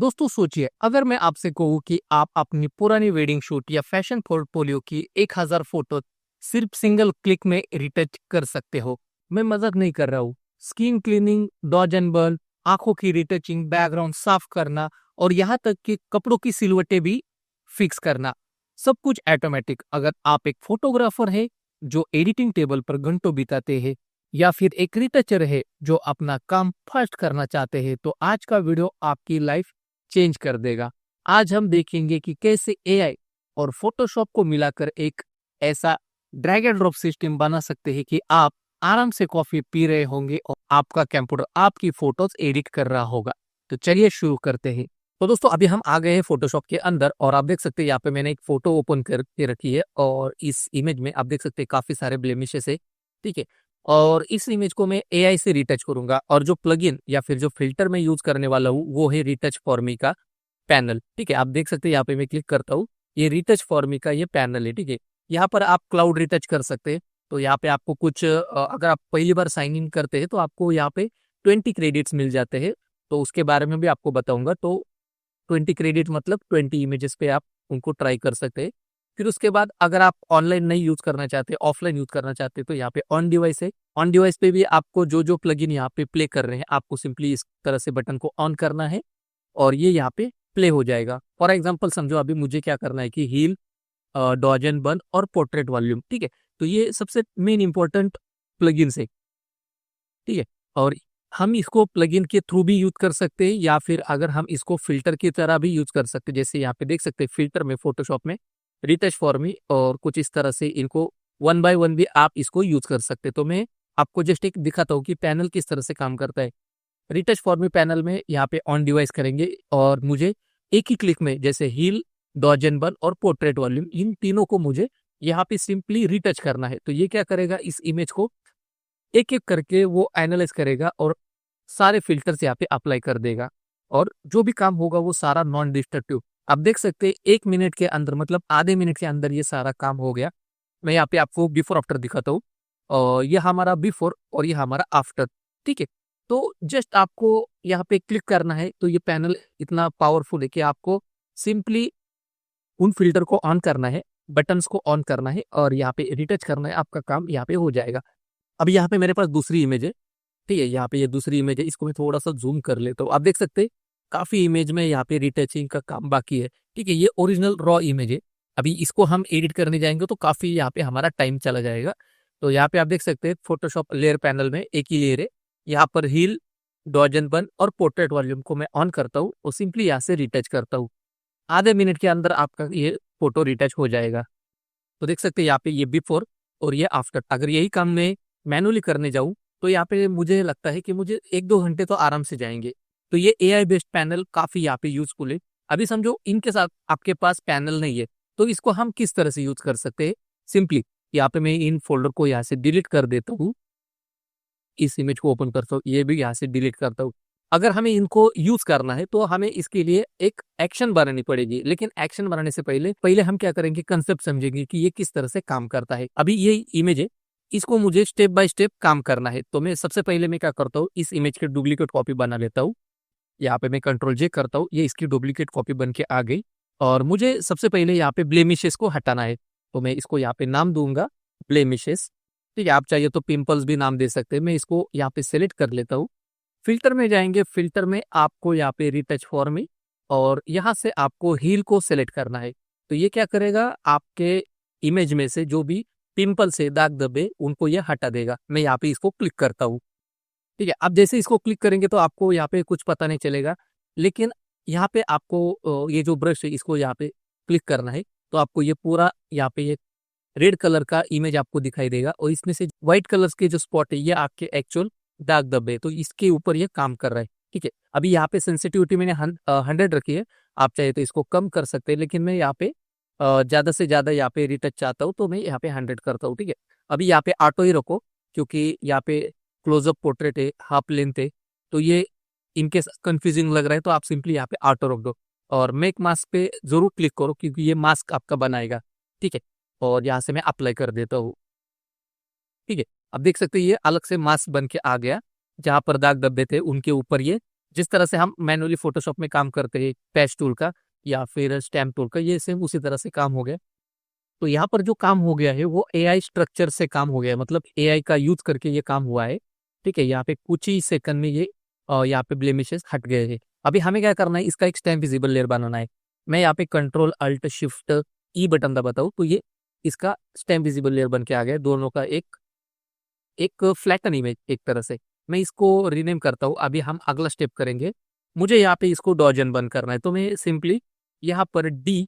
दोस्तों सोचिए, अगर मैं आपसे कहूँ कि आप अपनी पुरानी वेडिंग शूट या फैशन पोर्टफोलियो की 1000 फोटो सिर्फ सिंगल क्लिक में रिटच कर सकते हो। मैं मजाक नहीं कर रहा हूँ। Skin cleaning, dodge and burn, आंखों की रिटचिंग, बैकग्राउंड साफ करना और यहाँ तक कि कपड़ों की सिलवटें भी फिक्स करना, सब कुछ ऑटोमेटिक। अगर आप एक फोटोग्राफर है जो एडिटिंग टेबल पर घंटों बिताते हैं या फिर एक रिटचर है जो अपना काम फास्ट करना चाहते हैं, तो आज का वीडियो आपकी लाइफ चेंज कर देगा। आज हम देखेंगे कि कैसे एआई और फोटोशॉप को मिलाकर एक ऐसा ड्रैग एंड ड्रॉप सिस्टम बना सकते हैं कि आप आराम से कॉफी पी रहे होंगे और आपका कंप्यूटर आपकी फोटोज एडिट कर रहा होगा। तो चलिए शुरू करते हैं। तो दोस्तों अभी हम आ गए हैं फोटोशॉप के अंदर और आप देख सकते हैं यहाँ पे मैंने एक फोटो ओपन करके रखी है और इस इमेज में आप देख सकते हैं काफी सारे ब्लेमिशेस है। ठीक है, और इस इमेज को मैं एआई से रिटच करूंगा और जो प्लगइन या फिर जो फिल्टर मैं यूज करने वाला हूँ वो है रिटच फॉर मी का पैनल। ठीक है, आप देख सकते हैं यहाँ पे मैं क्लिक करता हूँ, ये रिटच फॉर मी का ये पैनल है। ठीक है, यहाँ पर आप क्लाउड रिटच कर सकते हैं। तो यहाँ पे आपको कुछ अगर आप पहली बार साइन इन करते हैं तो आपको यहाँ पे 20 क्रेडिट्स मिल जाते हैं। तो उसके बारे में भी आपको बताऊंगा। तो 20 क्रेडिट मतलब 20 इमेजेस पे आप उनको ट्राई कर सकते हैं। फिर उसके बाद अगर आप ऑनलाइन नहीं यूज करना चाहते, ऑफलाइन यूज करना चाहते, तो यहाँ पे ऑन डिवाइस है। ऑन डिवाइस पे भी आपको जो जो प्लगइन यहाँ पे प्ले कर रहे हैं, आपको सिंपली इस तरह से बटन को ऑन करना है और ये यहाँ पे प्ले हो जाएगा। फॉर एग्जाम्पल समझो अभी मुझे क्या करना है कि हील, डॉज एंड बर्न और पोर्ट्रेट वॉल्यूम। ठीक है, तो ये सबसे मेन इंपॉर्टेंट प्लगइन है। ठीक है, और हम इसको प्लगइन के थ्रू भी यूज कर सकते हैं या फिर अगर हम इसको फिल्टर की तरह भी यूज कर सकते हैं। जैसे यहाँ पे देख सकते हैं फिल्टर में फोटोशॉप में रिटच फॉर मी और कुछ इस तरह से इनको वन बाय वन भी आप इसको यूज कर सकते हैं। तो मैं आपको जस्ट एक दिखाता हूँ कि पैनल किस तरह से काम करता है। रिटच फॉर मी पैनल में यहाँ पे ऑन डिवाइस करेंगे और मुझे एक ही क्लिक में जैसे हील, डॉज एंड बर्न और पोर्ट्रेट वॉल्यूम, इन तीनों को मुझे यहाँ पे सिंपली रिटच करना है। तो ये क्या करेगा, इस इमेज को एक एक करके वो एनालाइज करेगा और सारे फिल्टर्स यहाँ पे अप्लाई कर देगा और जो भी काम होगा वो सारा नॉन डिस्ट्रक्टिव। आप देख सकते हैं 1 मिनट के अंदर, मतलब आधे मिनट के अंदर ये सारा काम हो गया। मैं यहाँ पे आपको बिफोर आफ्टर दिखाता हूँ और ये हमारा बिफोर और ये हमारा आफ्टर। ठीक है, तो जस्ट आपको यहाँ पे क्लिक करना है। तो ये पैनल इतना पावरफुल है कि आपको सिंपली उन फिल्टर को ऑन करना है, बटन्स को ऑन करना है और यहाँ पे रिटच करना है, आपका काम यहाँ पे हो जाएगा। अभी यहाँ पे मेरे पास दूसरी इमेज है। ठीक है, यहाँ पे ये दूसरी इमेज है, इसको मैं थोड़ा सा जूम कर लेता हूँ। आप देख सकते हैं काफी इमेज में यहाँ पे रिटचिंग का काम बाकी है। ठीक है, ये ओरिजिनल रॉ इमेज है। अभी इसको हम एडिट करने जाएंगे तो काफी यहाँ पे हमारा टाइम चला जाएगा। तो यहाँ पे आप देख सकते हैं फोटोशॉप लेयर पैनल में एक ही लेयर है। यहाँ पर हील, डॉज एंड बर्न और पोर्ट्रेट वॉल्यूम को मैं ऑन करता हूँ और सिंपली यहाँ से रिटच करता हूँ। आधे मिनट के अंदर आपका ये फोटो रिटच हो जाएगा। तो देख सकते हैं यहाँ पे ये बिफोर और ये आफ्टर। अगर यही काम मैं मैनुअली करने जाऊँ तो यहाँ पे मुझे लगता है कि मुझे 1-2 घंटे तो आराम से जाएंगे। तो ये एआई बेस्ड पैनल काफी यहाँ पे यूजफुल है। अभी समझो इनके साथ आपके पास पैनल नहीं है तो इसको हम किस तरह से यूज कर सकते हैं। सिंपली यहाँ पे मैं इन फोल्डर को यहाँ से डिलीट कर देता हूँ, इस इमेज को ओपन करता हूँ, ये भी यहाँ से डिलीट करता हूँ। अगर हमें इनको यूज करना है तो हमें इसके लिए एक एक्शन बनानी पड़ेगी, लेकिन एक्शन बनाने से पहले पहले हम क्या करेंगे, कंसेप्ट समझेंगे कि ये किस तरह से काम करता है। अभी ये इमेज है, इसको मुझे स्टेप बाय स्टेप काम करना है। तो मैं सबसे पहले मैं क्या करता हूँ, इस इमेज की डुप्लीकेट कॉपी बना लेता हूँ। यहाँ पे मैं कंट्रोल जे करता हूँ, ये इसकी डुप्लीकेट कॉपी बन के आ गई। और मुझे सबसे पहले यहाँ पे ब्लेमिशेस को हटाना है। तो मैं इसको यहाँ पे नाम दूंगा ब्लेमिशेस। ठीक है, आप चाहिए तो पिंपल्स भी नाम दे सकते हैं। मैं इसको यहाँ पे सेलेक्ट कर लेता हूँ। फिल्टर में जाएंगे, फिल्टर में आपको यहाँ पे रिटच फॉर मी और यहाँ से आपको हील को सेलेक्ट करना है। तो ये क्या करेगा, आपके इमेज में से जो भी पिंपल से दाग धब्बे उनको ये हटा देगा। मैं यहाँ पे इसको क्लिक करता हूँ। ठीक है, अब जैसे इसको क्लिक करेंगे तो आपको यहाँ पे कुछ पता नहीं चलेगा, लेकिन यहाँ पे आपको ये जो ब्रश है इसको यहाँ पे क्लिक करना है। तो आपको ये पूरा यहाँ पे ये रेड कलर का इमेज आपको दिखाई देगा और इसमें से व्हाइट कलर्स के जो स्पॉट है ये आपके एक्चुअल दाग धब्बे, तो इसके ऊपर ये काम कर रहा है। ठीक है, अभी यहाँ पे सेंसिटिविटी मैंने 100 रखी है। आप चाहे तो इसको कम कर सकते हैं, लेकिन मैं यहाँ पे ज्यादा से ज्यादा यहाँ पे रिटच चाहता हूँ तो मैं यहाँ पे 100 करता हूँ। ठीक है, अभी यहाँ पे ऑटो ही रखो क्योंकि यहाँ पे क्लोजअप पोर्ट्रेट है, हाफ लेंथ है, तो ये इनके कंफ्यूजिंग लग रहा है तो आप सिंपली यहाँ पे ऑटो रख दो और मेक मास्क पे जरूर क्लिक करो क्योंकि ये मास्क आपका बनाएगा। ठीक है, और यहाँ से मैं अप्लाई कर देता हूँ। ठीक है, अब देख सकते हैं ये अलग से मास्क बन के आ गया। जहां पर दाग धब्बे थे उनके ऊपर ये जिस तरह से हम मैनुअली फोटोशॉप में काम करते हैं पैच टूल का या फिर स्टैम्प टूल का, ये सेम उसी तरह से काम हो गया। तो यहाँ पर जो काम हो गया है वो एआई स्ट्रक्चर से काम हो गया है, मतलब एआई का यूज करके ये काम हुआ है। ठीक है, यहाँ पे कुछ ही सेकंड में ये यहाँ पे ब्लेमिशेस हट गए हैं। अभी हमें क्या करना है, इसका एक स्टैम्प विजिबल लेयर बनाना है। मैं यहाँ पे कंट्रोल अल्ट शिफ्ट ई बटन दबाता हूँ तो ये इसका स्टैम्प विजिबल लेयर बन के आ गया है, दोनों का एक एक फ्लैटन इमेज एक तरह से। मैं इसको रीनेम करता हूँ। अभी हम अगला स्टेप करेंगे, मुझे यहाँ पे इसको डॉजन बंद करना है, तो मैं सिंपली यहाँ पर डी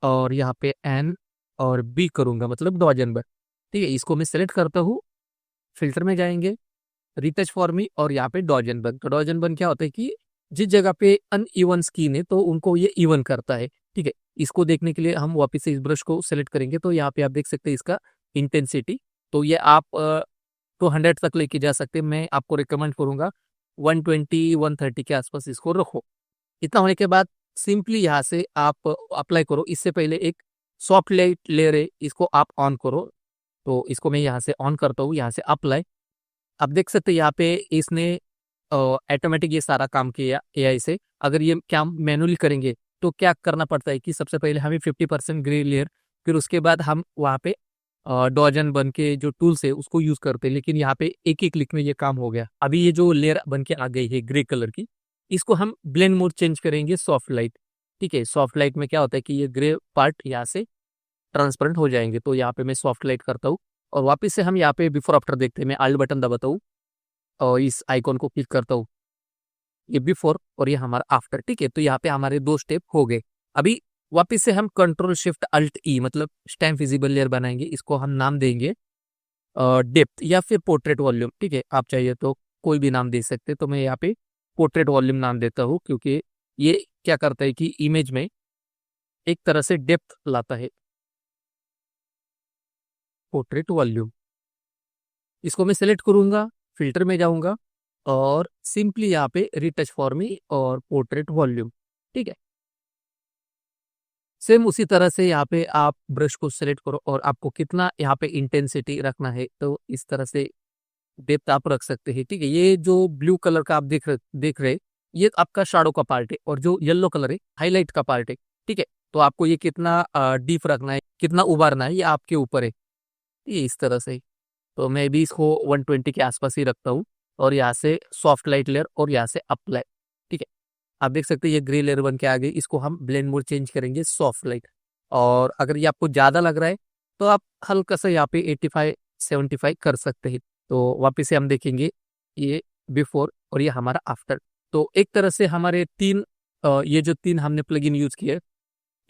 और यहाँ पे एन और बी करूंगा, मतलब डॉजन बन। ठीक है, इसको मैं सेलेक्ट करता हूँ, फिल्टर में जाएंगे, रिटच फॉर मी और यहाँ पे डॉजन बन। तो डॉजन बन क्या होता है कि जिस जगह पे अनइवन स्किन है तो उनको ये इवन करता है। ठीक है, इसको देखने के लिए हम वापस से इस ब्रश को सेलेक्ट करेंगे, तो यहाँ पे आप देख सकते हैं इसका इंटेंसिटी। तो ये आप 200 तक लेके जा सकते हैं। मैं आपको रिकमेंड करूंगा 120 130 के आसपास इसको रखो। इतना होने के बाद सिंपली यहाँ से आप अप्लाई करो। इससे पहले एक सॉफ्ट लाइट लेयर है, इसको आप ऑन करो। तो इसको मैं यहाँ से ऑन करता हूँ, यहाँ से अप्लाई। आप देख सकते हैं यहाँ पे इसने ऑटोमेटिक ये सारा काम किया एआई से। अगर ये काम मैनुअली करेंगे तो क्या करना पड़ता है कि सबसे पहले हमें 50% ग्रे लेयर, फिर उसके बाद हम वहाँ पे डॉजन बन के जो टूल्स है उसको यूज करते हैं। लेकिन यहाँ पे एक ही क्लिक में ये काम हो गया। अभी ये जो लेयर बन के आ गई है ग्रे कलर की, इसको हम ब्लेंड मोड चेंज करेंगे सॉफ्ट लाइट। ठीक है, सॉफ्ट लाइट में क्या होता है कि ये ग्रे पार्ट यहाँ से ट्रांसपेरेंट हो जाएंगे। तो यहाँ पे मैं सॉफ्ट लाइट करता हूँ और वापस से हम यहाँ पे बिफोर आफ्टर देखते हैं। मैं अल्ट बटन दबाता हूँ और इस आइकॉन को क्लिक करता हूँ, ये बिफोर और ये हमारा आफ्टर। ठीक है, तो यहाँ पे हमारे 2 स्टेप हो गए। अभी वापस से हम कंट्रोल शिफ्ट अल्ट ई मतलब स्टैम्प विजिबल लेयर बनाएंगे। इसको हम नाम देंगे डेप्थ या फिर पोर्ट्रेट वॉल्यूम। ठीक है, आप चाहिए तो कोई भी नाम दे सकते हैं। तो मैं यहाँ पे पोर्ट्रेट वॉल्यूम नाम देता हूँ, क्योंकि ये क्या करता है कि इमेज में एक तरह से डेप्थ लाता है। पोर्ट्रेट वॉल्यूम, इसको मैं सेलेक्ट करूंगा, फिल्टर में जाऊंगा और सिंपली यहाँ पे रिटच फॉर मी और पोर्ट्रेट वॉल्यूम। ठीक है, सेम उसी तरह से यहाँ पे आप ब्रश को सेलेक्ट करो और आपको कितना यहाँ पे इंटेंसिटी रखना है तो इस तरह से डेप्थ आप रख सकते हैं। ठीक है, ये जो ब्लू कलर का आप देख रहे ये आपका शैडो का पार्ट है और जो येलो कलर है हाईलाइट का पार्ट है। ठीक है, तो आपको ये कितना डीप रखना है, कितना उभारना है, ये आपके ऊपर है। ये इस तरह से। तो मैं भी इसको 120 के आसपास ही रखता हूँ और यहाँ से सॉफ्ट लाइट लेयर और यहाँ से अप्लाई। ठीक है, आप देख सकते हैं ये ग्रे लेयर बन के आ गई। इसको हम ब्लेंड मोड चेंज करेंगे सॉफ्ट लाइट। और अगर ये आपको ज़्यादा लग रहा है तो आप हल्का सा यहाँ पे 85 75 कर सकते हैं। तो वापस से हम देखेंगे ये बिफोर और ये हमारा आफ्टर। तो एक तरह से हमारे ये जो 3 हमने प्लगइन यूज किए,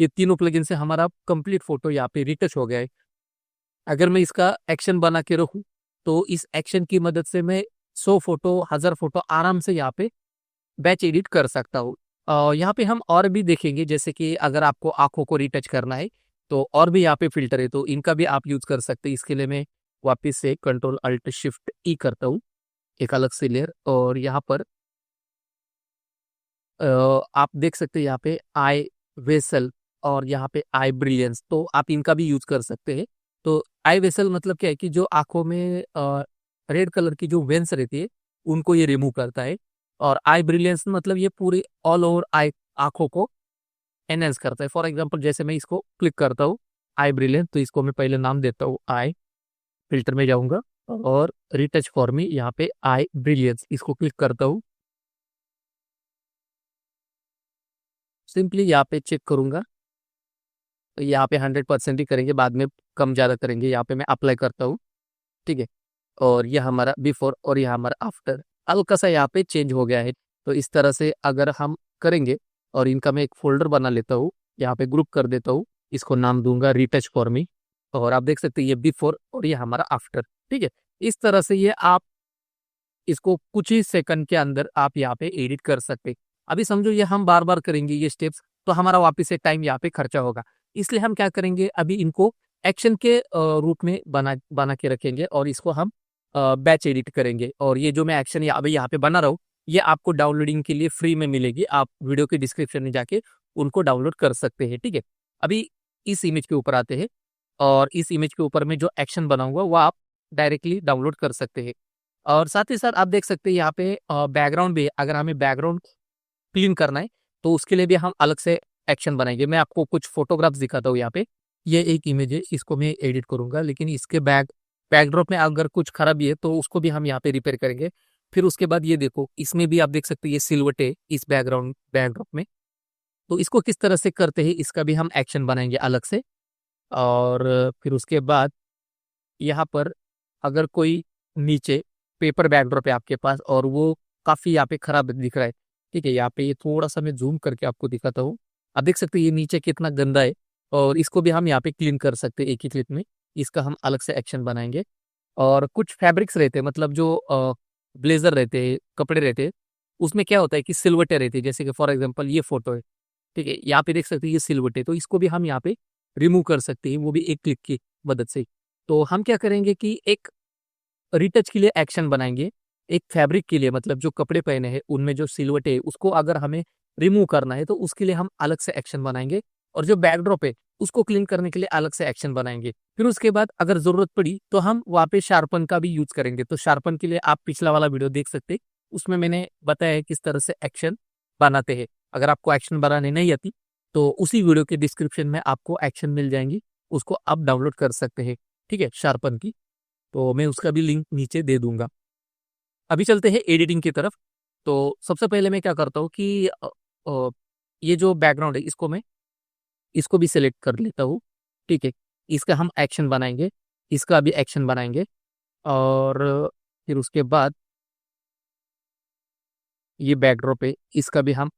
ये तीनों प्लगइन से हमारा कंप्लीट फोटो यहाँ पे रिटच हो गया है। अगर मैं इसका एक्शन बना के रखूं तो इस एक्शन की मदद से मैं 100 फोटो 1000 फोटो आराम से यहाँ पे बैच एडिट कर सकता हूँ। यहाँ पे हम और भी देखेंगे, जैसे कि अगर आपको आंखों को रिटच करना है तो और भी यहाँ पे फिल्टर है, तो इनका भी आप यूज कर सकते हैं। इसके लिए मैं वापस से कंट्रोल अल्ट शिफ्ट ई करता हूँ, एक अलग से लेयर। और यहाँ पर आप देख सकते हैं यहाँ पे आई वेसल और यहाँ पे आई ब्रिलियंस, तो आप इनका भी यूज कर सकते हैं। तो आई वेसल मतलब क्या है कि जो आंखों में रेड कलर की जो वेंस रहती है उनको ये रिमूव करता है। और आई ब्रिलियंस मतलब ये पूरी ऑल ओवर आई आंखों को एनहेंस करता है। फॉर एग्जांपल जैसे मैं इसको क्लिक करता हूँ आई ब्रिलियंस, तो इसको मैं पहले नाम देता हूँ आई, फिल्टर में जाऊंगा और रिटच फॉर मी यहाँ पे आई ब्रिलियंस, इसको क्लिक करता हूँ। सिंपली यहाँ पे चेक करूंगा तो यहाँ पे 100% ही करेंगे, बाद में कम ज़्यादा करेंगे। यहाँ पे मैं अप्लाई करता हूँ। ठीक है, और यह हमारा बिफोर और यह हमारा आफ्टर हल्का सा यहाँ पे चेंज हो गया है। तो इस तरह से अगर हम करेंगे, और इनका मैं एक फोल्डर बना लेता हूँ, यहाँ पे ग्रुप कर देता हूँ, इसको नाम दूंगा रिटच फॉर मी। और आप देख सकते हैं ये बिफोर और ये हमारा आफ्टर। ठीक है, इस तरह से ये आप इसको कुछ ही सेकंड के अंदर आप यहाँ पे एडिट कर सकते हैं। अभी समझो ये हम बार बार करेंगे ये स्टेप्स तो हमारा वापस से टाइम यहाँ पे खर्चा होगा। इसलिए हम क्या करेंगे, अभी इनको एक्शन के रूप में बना बना के रखेंगे और इसको हम बैच एडिट करेंगे। और ये जो मैं एक्शन अभी यहाँ पे बना रहा हूँ ये आपको डाउनलोडिंग के लिए फ्री में मिलेगी। आप वीडियो के डिस्क्रिप्शन में जाके उनको डाउनलोड कर सकते हैं। ठीक है, अभी इस इमेज के ऊपर आते हैं और इस इमेज के ऊपर में जो एक्शन बनाऊंगा वो आप डायरेक्टली डाउनलोड कर सकते हैं। और साथ ही साथ आप देख सकते हैं यहाँ पे बैकग्राउंड भी, अगर हमें बैकग्राउंड क्लीन करना है तो उसके लिए भी हम अलग से एक्शन बनाएंगे। मैं आपको कुछ फोटोग्राफ्स दिखाता हूँ यहाँ पे। ये एक इमेज है, इसको मैं एडिट करूंगा, लेकिन इसके बैकड्रॉप में अगर कुछ खराबी है तो उसको भी हम यहाँ पे रिपेयर करेंगे। फिर उसके बाद ये देखो, इसमें भी आप देख सकते हैं ये सिलवट है इस बैकड्रॉप में। तो इसको किस तरह से करते हैं इसका भी हम एक्शन बनाएंगे अलग से। और फिर उसके बाद यहाँ पर अगर कोई नीचे पेपर बैकड्रॉप है आपके पास और वो काफ़ी यहाँ पे खराब दिख रहा है, ठीक है, यहाँ पे ये थोड़ा सा मैं जूम करके आपको दिखाता हूँ। आप देख सकते हैं ये नीचे कितना गंदा है, और इसको भी हम यहाँ पे क्लीन कर सकते हैं एक ही क्लिक में। इसका हम अलग से एक्शन बनाएंगे। और कुछ फैब्रिक्स रहते हैं, मतलब जो ब्लेजर रहते हैं, कपड़े रहते हैं, उसमें क्या होता है कि सिलवटें रहती है। जैसे कि फॉर एग्जाम्पल ये फोटो है, ठीक है, यहाँ पे देख सकते हैं ये सिलवटें, तो इसको भी हम यहाँ पे रिमूव कर सकते हैं, वो भी एक क्लिक की मदद से। तो हम क्या करेंगे कि एक रिटच के लिए एक्शन बनाएंगे। एक फैब्रिक के लिए, मतलब जो कपड़े पहने हैं उनमें जो सिलवट है उसको अगर हमें रिमूव करना है तो उसके लिए हम अलग से एक्शन बनाएंगे। और जो बैकड्रॉप है उसको क्लीन करने के लिए अलग से एक्शन बनाएंगे। फिर उसके बाद अगर जरूरत पड़ी तो हम वहाँ पे शार्पन का भी यूज करेंगे। तो शार्पन के लिए आप पिछला वाला वीडियो देख सकते हैं, उसमें मैंने बताया है किस तरह से एक्शन बनाते हैं। अगर आपको एक्शन बनाने नहीं आती तो उसी वीडियो के डिस्क्रिप्शन में आपको एक्शन मिल जाएंगी, उसको आप डाउनलोड कर सकते हैं, ठीक है, शार्पन की। तो मैं उसका भी लिंक नीचे दे दूंगा। अभी चलते हैं एडिटिंग की तरफ। तो सबसे पहले मैं क्या करता हूँ कि ये जो बैकग्राउंड है इसको भी सिलेक्ट कर लेता हूँ, ठीक है। इसका हम एक्शन बनाएंगे, इसका भी एक्शन बनाएंगे। और फिर उसके बाद ये बैकड्रॉप है, इसका भी हम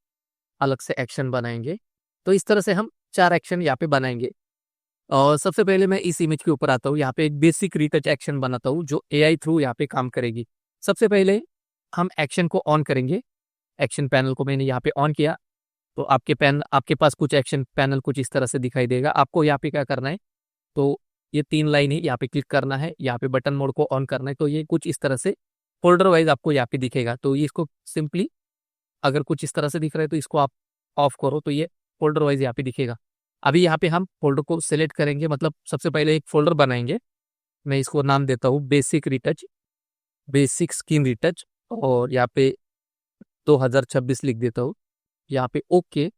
अलग से एक्शन बनाएंगे। तो इस तरह से हम 4 एक्शन यहाँ पे बनाएंगे। और सबसे पहले मैं इस इमेज के ऊपर आता हूँ, यहाँ पे एक बेसिक रिटच एक्शन बनाता हूँ जो एआई थ्रू यहाँ पे काम करेगी। सबसे पहले हम एक्शन को ऑन करेंगे। एक्शन पैनल को मैंने यहाँ पे ऑन किया, तो आपके पास कुछ एक्शन पैनल कुछ इस तरह से दिखाई देगा। आपको यहाँ पे क्या करना है, तो ये 3 लाइन है, यहाँ पे क्लिक करना है, यहाँ पे बटन मोड को ऑन करना है। तो ये कुछ इस तरह से फोल्डर वाइज आपको यहाँ पे दिखेगा। तो ये इसको सिंपली, अगर कुछ इस तरह से दिख रहा है तो इसको आप ऑफ करो, तो ये फोल्डर वाइज यहाँ पे दिखेगा। अभी यहाँ पे हम फोल्डर को सिलेक्ट करेंगे, मतलब सबसे पहले एक फोल्डर बनाएंगे। मैं इसको नाम देता हूँ बेसिक स्किन रिटच, और यहाँ पे 2026 लिख देता हूँ, यहाँ पे ओके।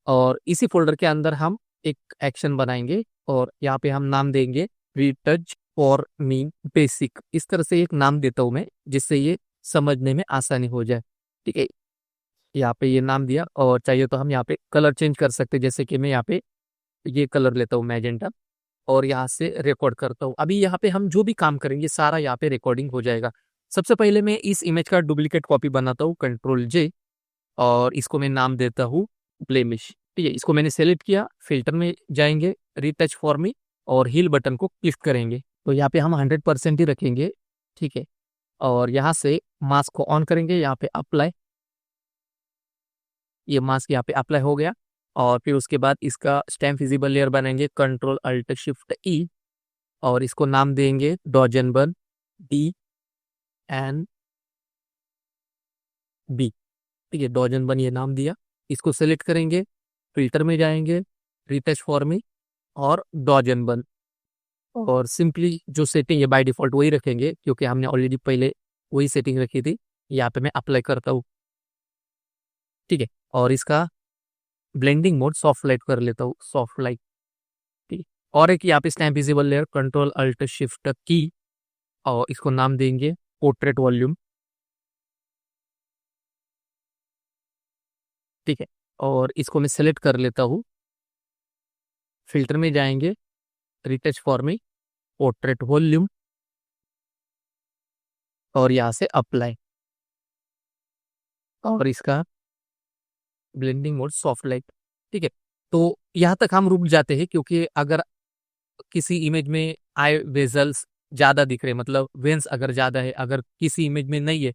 और इसी फोल्डर के अंदर हम एक एक्शन बनाएंगे और यहाँ पे हम नाम देंगे रिटच फॉर मी बेसिक। इस तरह से एक नाम देता हूँ मैं, जिससे ये समझने में आसानी हो जाए, ठीक है। यहाँ पे ये नाम दिया, और चाहिए तो हम यहाँ पे कलर चेंज कर सकते हैं। जैसे कि मैं यहाँ पे ये कलर लेता हूँ मैजेंटा, और यहाँ से रिकॉर्ड करता हूँ। अभी यहाँ पे हम जो भी काम करेंगे सारा यहाँ पे रिकॉर्डिंग हो जाएगा। सबसे पहले मैं इस इमेज का डुप्लीकेट कॉपी बनाता हूँ, Ctrl+J, और इसको मैं नाम देता हूँ ब्लेमिश, ठीक है। इसको मैंने सेलेक्ट किया, फिल्टर में जाएंगे, रिटच फॉर मी, और हील बटन को क्लिक करेंगे। तो यहाँ पे हम 100% ही रखेंगे, ठीक है। और यहाँ से मास्क को ऑन करेंगे, यहाँ पे अप्लाई, ये मास्क यहाँ पे अप्लाई हो गया। और फिर उसके बाद इसका स्टैम्प विजिबल लेयर बनाएंगे, Ctrl+Alt+Shift+E, और इसको नाम देंगे डॉजनबर्न DNB, ठीक है, डॉजनबर्न ये नाम दिया। इसको सेलेक्ट करेंगे, फिल्टर में जाएंगे, रिटच फॉर मी और डॉजनबर्न, और सिंपली जो सेटिंग है बाय डिफॉल्ट वही रखेंगे, क्योंकि हमने ऑलरेडी पहले वही सेटिंग रखी थी। यहाँ पे मैं अप्लाई करता हूँ, ठीक है। और इसका ब्लेंडिंग मोड सॉफ्ट लाइट कर लेता हूँ, सॉफ्ट लाइट, ठीक है। और एक यहाँ पे स्टैम्प विजिबल लेयर, Ctrl+Alt+Shift+की, और इसको नाम देंगे पोर्ट्रेट वॉल्यूम, ठीक है। और इसको मैं सेलेक्ट कर लेता हूँ, फिल्टर में जाएंगे, retouch for me, portrait volume, और यहाँ से अप्लाई, और इसका ब्लेंडिंग मोड सॉफ्ट लाइट, ठीक है। तो यहाँ तक हम रुक जाते हैं, क्योंकि अगर किसी इमेज में आई वेजल्स ज़्यादा दिख रहे, मतलब वेंस अगर ज़्यादा है, अगर किसी इमेज में नहीं है,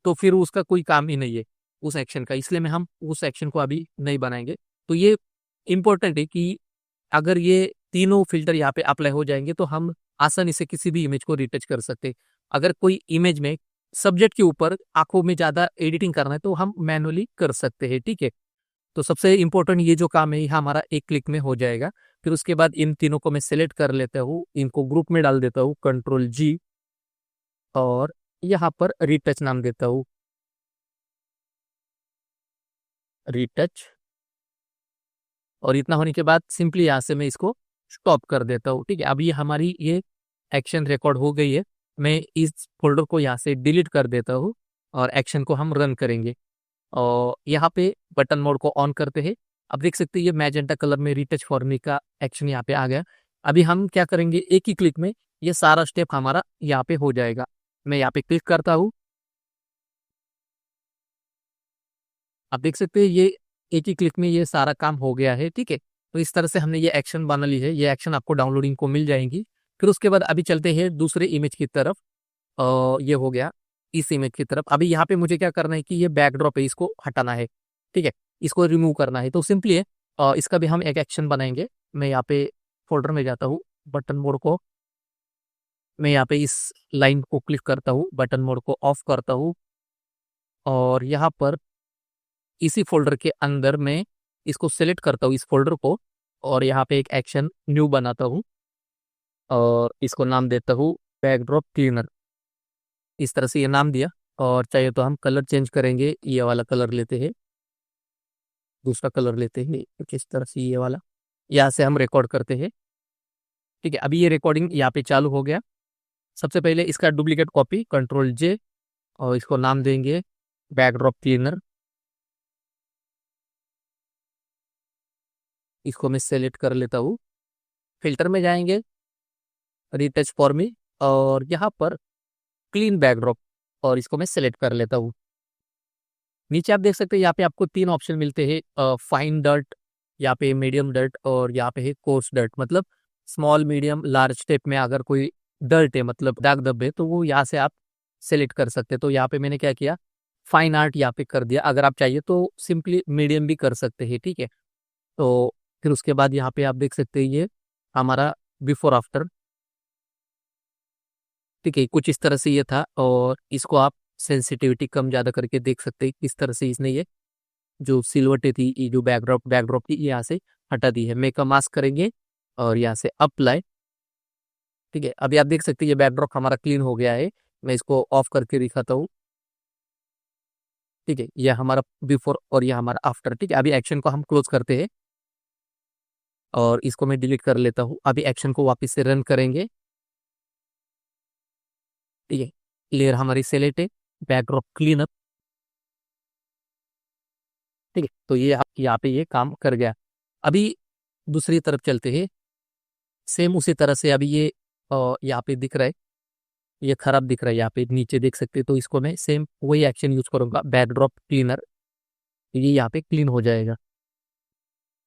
तो फिर उसका कोई काम ही नहीं है उस एक्शन का। इसलिए मैं हम उस एक्शन को अभी नहीं बनाएंगे। तो ये इम्पोर्टेंट है कि अगर ये तीनों फिल्टर यहाँ पे अप्लाई हो जाएंगे तो हम आसानी से किसी भी इमेज को रिटच कर सकते हैं। अगर कोई इमेज में सब्जेक्ट के ऊपर आंखों में ज़्यादा एडिटिंग करना है तो हम मैनुअली कर सकते हैं, ठीक है। तो सबसे इम्पोर्टेंट ये जो काम है ये हमारा एक क्लिक में हो जाएगा। फिर उसके बाद इन तीनों को मैं सिलेक्ट कर लेता हूँ, इनको ग्रुप में डाल देता हूँ, Ctrl+G, और यहाँ पर रीटच नाम देता हूँ, रीटच। और इतना होने के बाद सिंपली यहाँ से मैं इसको स्टॉप कर देता हूँ। ठीक है, अभी हमारी ये एक्शन रिकॉर्ड हो गई है। मैं इस फोल्डर को यहाँ से डिलीट कर देता हूँ और एक्शन को हम रन करेंगे। और यहाँ पे बटन मोड को ऑन करते हैं। अब देख सकते हैं ये मैजेंटा कलर में रीटच फॉर मी का एक्शन यहाँ पे आ गया। अभी हम क्या करेंगे, एक ही क्लिक में ये सारा स्टेप हमारा यहाँ पे हो जाएगा। मैं यहाँ पे क्लिक करता हूँ। आप देख सकते हैं ये एक ही क्लिक में ये सारा काम हो गया है। ठीक है, तो इस तरह से हमने ये एक्शन बना ली है। ये एक्शन आपको डाउनलोडिंग को मिल जाएंगी। फिर उसके बाद अभी चलते हैं दूसरे इमेज की तरफ। ये हो गया इस इमेज की तरफ। अभी यहाँ पे मुझे क्या करना है कि ये बैकड्रॉप है, इसको हटाना है। ठीक है, इसको रिमूव करना है। तो सिंपली है, इसका भी हम एक एक्शन बनाएंगे। मैं यहाँ पे फोल्डर में जाता हूँ, बटन मोड को मैं यहाँ पे इस लाइन को क्लिक करता हूँ, बटन मोड को ऑफ करता हूँ और यहाँ पर इसी फोल्डर के अंदर मैं इसको सेलेक्ट करता हूँ, इस फोल्डर को, और यहाँ पे एक एक्शन न्यू बनाता हूँ और इसको नाम देता हूँ बैकड्रॉप क्लीनर। इस तरह से ये नाम दिया। और चाहिए तो हम कलर चेंज करेंगे, ये वाला कलर लेते हैं, दूसरा कलर लेते हैं किस तरह से, ये वाला। यहाँ से हम रिकॉर्ड करते हैं। ठीक है, अभी ये रिकॉर्डिंग यहाँ पे चालू हो गया। सबसे पहले इसका डुप्लीकेट कॉपी Ctrl+J और इसको नाम देंगे बैकड्रॉप क्लीनर। इसको मैं सेलेक्ट कर लेता हूँ, फिल्टर में जाएंगे, रीटच फॉर मी, और यहाँ पर क्लीन बैकड्रॉप, और इसको मैं सेलेक्ट कर लेता हूँ। नीचे आप देख सकते हैं यहाँ पे आपको तीन ऑप्शन मिलते हैं, फाइन डर्ट, यहाँ पे मीडियम डर्ट, और यहाँ पे है कोर्स डर्ट। मतलब स्मॉल मीडियम लार्ज स्टेप में अगर कोई डर्ट है, मतलब दाग धब्बे, तो वो यहाँ से आप सेलेक्ट कर सकते हैं। तो यहाँ पे मैंने क्या किया, फाइन आर्ट यहाँ पे कर दिया। अगर आप चाहिए तो सिंपली मीडियम भी कर सकते हैं। ठीक है, तो फिर उसके बाद यहाँ पे आप देख सकते हैं ये हमारा बिफोर आफ्टर। ठीक है, कुछ इस तरह से ये था, और इसको आप सेंसिटिविटी कम ज़्यादा करके देख सकते हैं किस तरह से इसने ये जो सिलवटें थी, ये जो बैकड्रॉप बैकड्रॉप थी, ये यहाँ से हटा दी है। मेक अ मास्क करेंगे और यहाँ से अप्लाई। ठीक है, अभी आप देख सकते हैं ये बैकड्रॉप हमारा क्लीन हो गया है। मैं इसको ऑफ करके दिखाता हूँ। ठीक है, ये हमारा बिफोर और ये हमारा आफ्टर। ठीक है, अभी एक्शन को हम क्लोज करते हैं और इसको मैं डिलीट कर लेता हूँ। अभी एक्शन को वापस से रन करेंगे। ठीक है, लेयर हमारी सेलेक्ट है, बैकड्रॉप क्लीन अप। ठीक है, तो ये यहाँ पे ये काम कर गया। अभी दूसरी तरफ चलते हैं। सेम उसी तरह से अभी ये यहाँ पे दिख रहा है, ये खराब दिख रहा है, यहाँ पे नीचे देख सकते हैं। तो इसको मैं सेम वही एक्शन यूज करूंगा, बैकड्रॉप क्लीनर। ये यहाँ पे क्लीन हो जाएगा।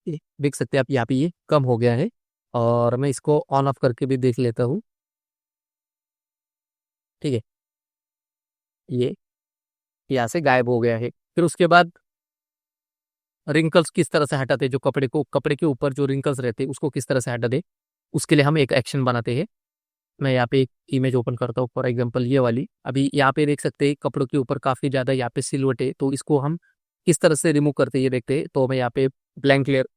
ये देख सकते हैं आप, यहाँ पे ये कम हो गया है। और मैं इसको ऑन ऑफ करके भी देख लेता हूँ। ठीक है, ये यहाँ से गायब हो गया है। फिर उसके बाद रिंकल्स किस तरह से हटाते हैं, जो कपड़े के ऊपर जो रिंकल्स रहते हैं उसको किस तरह से हटा दे, उसके लिए हम एक एक्शन बनाते हैं। मैं यहाँ पे एक इमेज ओपन करता हूँ, फॉर एग्जांपल ये वाली। अभी यहाँ पे देख सकते हैं कपड़ों के ऊपर काफ़ी ज़्यादा यहाँ पे सिलवट है, तो इसको हम किस तरह से रिमूव करते हैं ये देखते हैं। तो मैं यहाँ पे ब्लैंक लेयर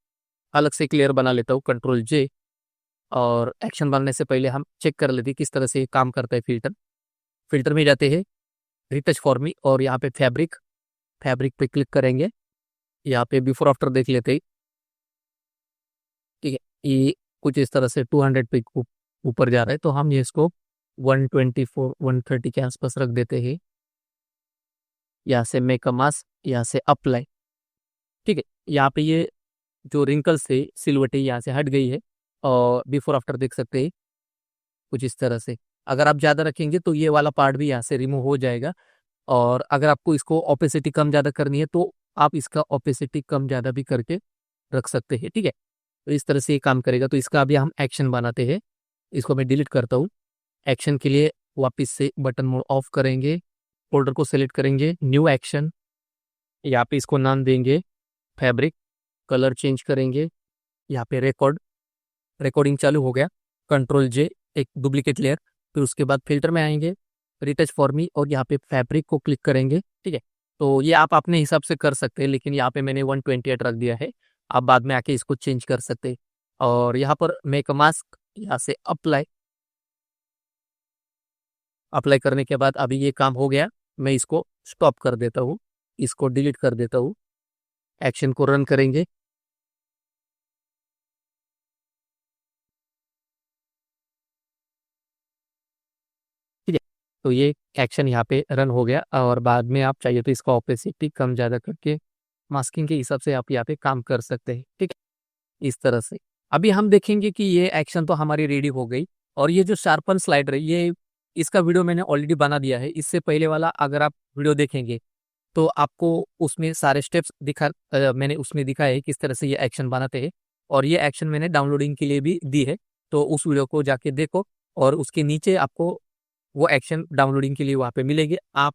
अलग से क्लियर बना लेता हूँ, Ctrl+J। और एक्शन बनने से पहले हम चेक कर लेते हैं किस तरह से ये काम करता है। फिल्टर फिल्टर में जाते हैं, रिटच फॉर मी, और यहाँ पे फैब्रिक फैब्रिक पे क्लिक करेंगे। यहाँ पे बिफोर आफ्टर देख लेते हैं। ठीक है, ये कुछ इस तरह से 200 पे ऊपर जा रहा है, तो हम ये इसको 124 130 के आसपास रख देते हैं। यहाँ से मेक अ मास्क, यहाँ से अप्लाई। ठीक है, यहाँ पे ये जो रिंकल्स थे, सिलवटें यहाँ से हट गई है। और बिफोर आफ्टर देख सकते हैं कुछ इस तरह से। अगर आप ज़्यादा रखेंगे तो ये वाला पार्ट भी यहाँ से रिमूव हो जाएगा। और अगर आपको इसको ओपेसिटी कम ज़्यादा करनी है तो आप इसका ओपेसिटी कम ज़्यादा भी करके रख सकते हैं। ठीक है, तो इस तरह से ये काम करेगा। तो इसका अभी हम एक्शन बनाते हैं। इसको मैं डिलीट करता हूँ। एक्शन के लिए वापस से बटन मोड ऑफ करेंगे, फोल्डर को सेलेक्ट करेंगे, न्यू एक्शन, यहाँ पे इसको नाम देंगे फैब्रिक, कलर चेंज करेंगे, यहाँ पे रिकॉर्डिंग चालू हो गया। Ctrl+J, एक डुप्लीकेट लेयर। फिर उसके बाद फिल्टर में आएंगे, रिटच फॉर मी, और यहाँ पे फैब्रिक को क्लिक करेंगे। ठीक है, तो ये आप अपने हिसाब से कर सकते हैं, लेकिन यहाँ पे मैंने 128 रख दिया है। आप बाद में आके इसको चेंज कर सकते हैं। और यहाँ पर मेक अ मास्क, यहाँ से अप्लाई। अप्लाई करने के बाद अभी ये काम हो गया, मैं इसको स्टॉप कर देता हूँ, इसको डिलीट कर देता हूँ। एक्शन को रन करेंगे। ठीक है, तो ये एक्शन यहाँ पे रन हो गया और बाद में आप चाहिए तो इसका ऑपेसिटी कम ज़्यादा करके मास्किंग के हिसाब से आप यहाँ पे काम कर सकते हैं। ठीक है, इस तरह से। अभी हम देखेंगे कि ये एक्शन तो हमारी रेडी हो गई और ये जो शार्पन स्लाइडर है, ये इसका वीडियो मैंने ऑलरेडी बना दिया है। इससे पहले वाला अगर आप वीडियो देखेंगे तो आपको उसमें सारे स्टेप्स मैंने उसमें दिखाया है किस तरह से ये एक्शन बनाते हैं और ये एक्शन मैंने डाउनलोडिंग के लिए भी दी है। तो उस वीडियो को जाके देखो और उसके नीचे आपको वो एक्शन डाउनलोडिंग के लिए वहाँ पे मिलेंगे, आप